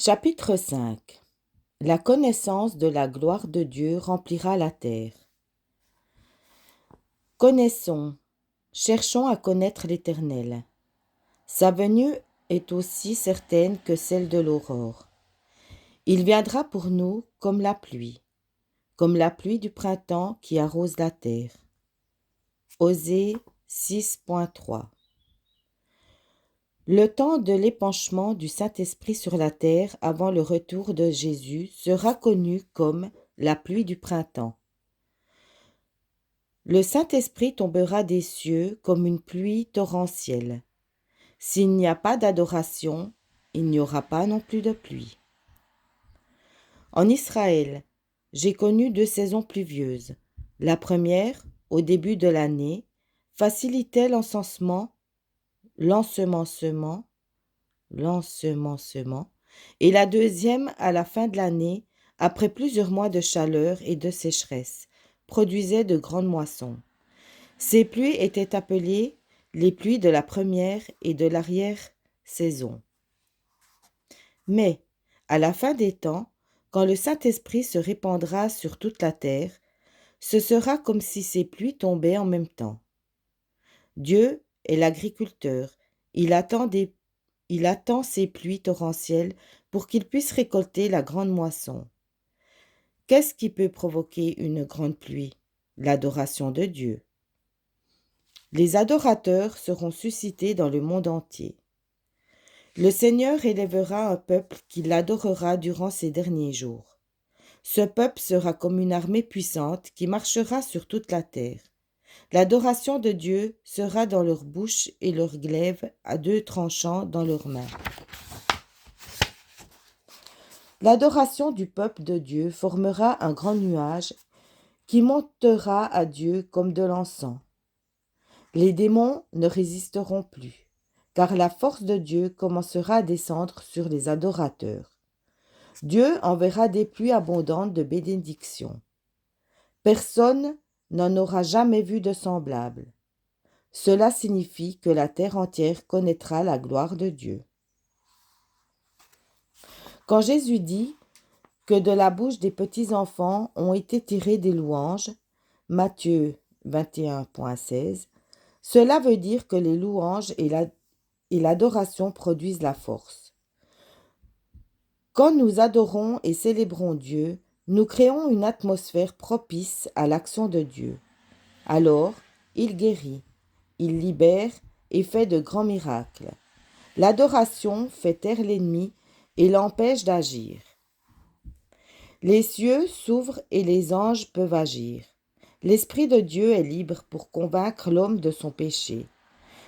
Chapitre 5. La connaissance de la gloire de Dieu remplira la terre. Connaissons, cherchons à connaître l'Éternel. Sa venue est aussi certaine que celle de l'aurore. Il viendra pour nous comme la pluie du printemps qui arrose la terre. Osée 6.3. Le temps de l'épanchement du Saint-Esprit sur la terre avant le retour de Jésus sera connu comme la pluie du printemps. Le Saint-Esprit tombera des cieux comme une pluie torrentielle. S'il n'y a pas d'adoration, il n'y aura pas non plus de pluie. En Israël, j'ai connu 2 saisons pluvieuses. La première, au début de l'année, facilitait l'ensemencement, et la deuxième, à la fin de l'année, après plusieurs mois de chaleur et de sécheresse, produisait de grandes moissons. Ces pluies étaient appelées les pluies de la première et de l'arrière-saison. Mais, à la fin des temps, quand le Saint-Esprit se répandra sur toute la terre, ce sera comme si ces pluies tombaient en même temps. Dieu est l'agriculteur, il attend ces pluies torrentielles pour qu'il puisse récolter la grande moisson. Qu'est-ce qui peut provoquer une grande pluie? L'adoration de Dieu. Les adorateurs seront suscités dans le monde entier. Le Seigneur élèvera un peuple qui l'adorera durant ces derniers jours. Ce peuple sera comme une armée puissante qui marchera sur toute la terre. L'adoration de Dieu sera dans leur bouche et leur glaive à 2 tranchants dans leurs mains. L'adoration du peuple de Dieu formera un grand nuage qui montera à Dieu comme de l'encens. Les démons ne résisteront plus, car la force de Dieu commencera à descendre sur les adorateurs. Dieu enverra des pluies abondantes de bénédictions. Personne n'en aura jamais vu de semblable. Cela signifie que la terre entière connaîtra la gloire de Dieu. Quand Jésus dit que de la bouche des petits-enfants ont été tirées des louanges, Matthieu 21.16, cela veut dire que les louanges et l'adoration produisent la force. Quand nous adorons et célébrons Dieu, nous créons une atmosphère propice à l'action de Dieu. Alors, il guérit, il libère et fait de grands miracles. L'adoration fait taire l'ennemi et l'empêche d'agir. Les cieux s'ouvrent et les anges peuvent agir. L'Esprit de Dieu est libre pour convaincre l'homme de son péché.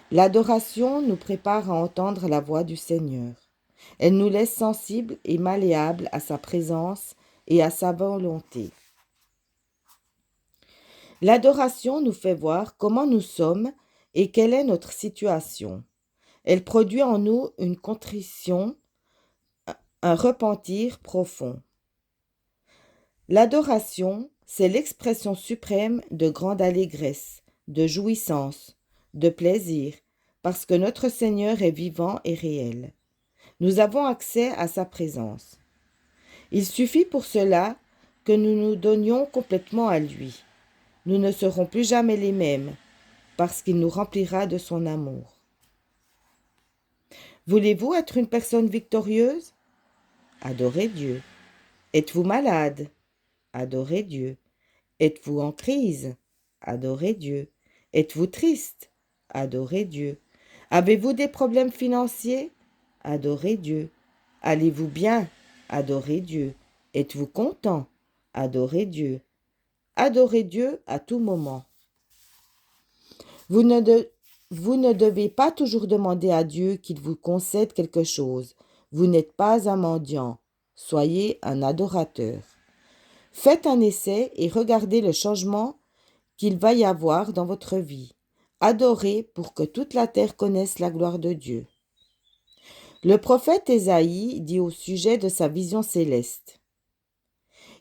L'adoration nous prépare à entendre la voix du Seigneur. Elle nous laisse sensibles et malléables à sa présence et à sa volonté. L'adoration nous fait voir comment nous sommes et quelle est notre situation. Elle produit en nous une contrition, un repentir profond. L'adoration, c'est l'expression suprême de grande allégresse, de jouissance, de plaisir, parce que notre Seigneur est vivant et réel. Nous avons accès à sa présence. Il suffit pour cela que nous nous donnions complètement à lui. Nous ne serons plus jamais les mêmes, parce qu'il nous remplira de son amour. Voulez-vous être une personne victorieuse? Adorez Dieu. Êtes-vous malade? Adorez Dieu. Êtes-vous en crise? Adorez Dieu. Êtes-vous triste? Adorez Dieu. Avez-vous des problèmes financiers? Adorez Dieu. Allez-vous bien? Adorez Dieu. Êtes-vous content? Adorez Dieu. Adorez Dieu à tout moment. Vous ne devez pas toujours demander à Dieu qu'il vous concède quelque chose. Vous n'êtes pas un mendiant. Soyez un adorateur. Faites un essai et regardez le changement qu'il va y avoir dans votre vie. Adorez pour que toute la terre connaisse la gloire de Dieu. Le prophète Ésaïe dit au sujet de sa vision céleste.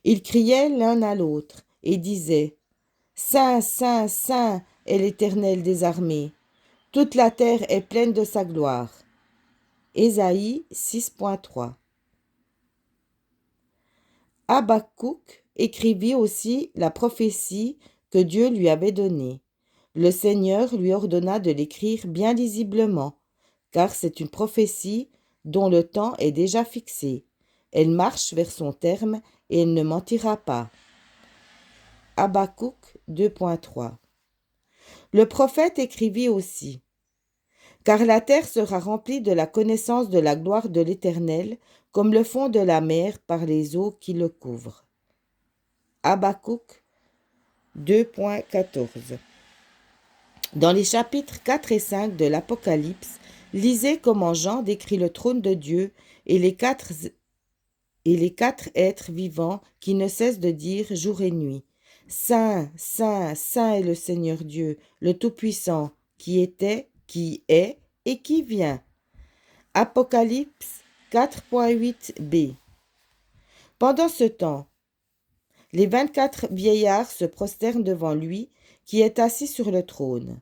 Ils criaient l'un à l'autre et disaient « Saint, Saint, Saint est l'Éternel des armées. Toute la terre est pleine de sa gloire. » Ésaïe 6.3. Habakkuk écrivit aussi la prophétie que Dieu lui avait donnée. Le Seigneur lui ordonna de l'écrire bien lisiblement, car c'est une prophétie dont le temps est déjà fixé. Elle marche vers son terme et elle ne mentira pas. Habakkuk 2.3. Le prophète écrivit aussi: Car la terre sera remplie de la connaissance de la gloire de l'Éternel, comme le fond de la mer par les eaux qui le couvrent. Habakkuk 2.14. Dans les chapitres 4 et 5 de l'Apocalypse, lisez comment Jean décrit le trône de Dieu et les quatre êtres vivants qui ne cessent de dire jour et nuit: Saint, Saint, Saint est le Seigneur Dieu, le Tout-Puissant, qui était, qui est et qui vient. Apocalypse 4.8b. Pendant ce temps, les 24 vieillards se prosternent devant lui qui est assis sur le trône.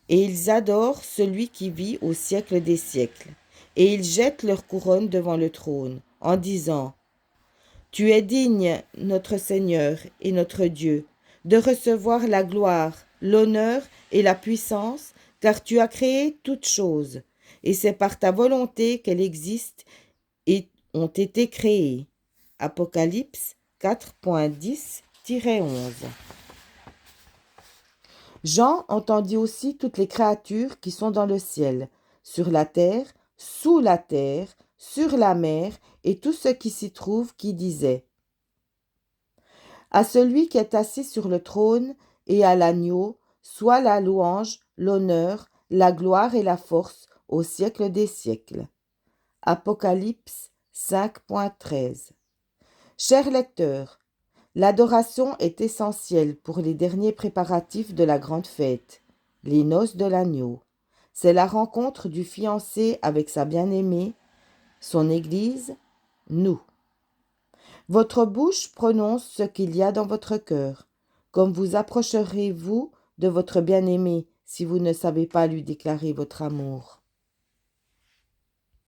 Et ils adorent celui qui vit au siècle des siècles. Et ils jettent leur couronne devant le trône, en disant: Tu es digne, notre Seigneur et notre Dieu, de recevoir la gloire, l'honneur et la puissance, car tu as créé toutes choses, et c'est par ta volonté qu'elles existent et ont été créées. Apocalypse 4.10-11. Jean entendit aussi toutes les créatures qui sont dans le ciel, sur la terre, sous la terre, sur la mer, et tout ce qui s'y trouve, qui disaient: À celui qui est assis sur le trône et à l'agneau, soit la louange, l'honneur, la gloire et la force au siècle des siècles. Apocalypse 5.13. Chers lecteurs, l'adoration est essentielle pour les derniers préparatifs de la grande fête, les noces de l'agneau. C'est la rencontre du fiancé avec sa bien-aimée, son Église, nous. Votre bouche prononce ce qu'il y a dans votre cœur. Comme vous approcherez-vous de votre bien-aimé si vous ne savez pas lui déclarer votre amour?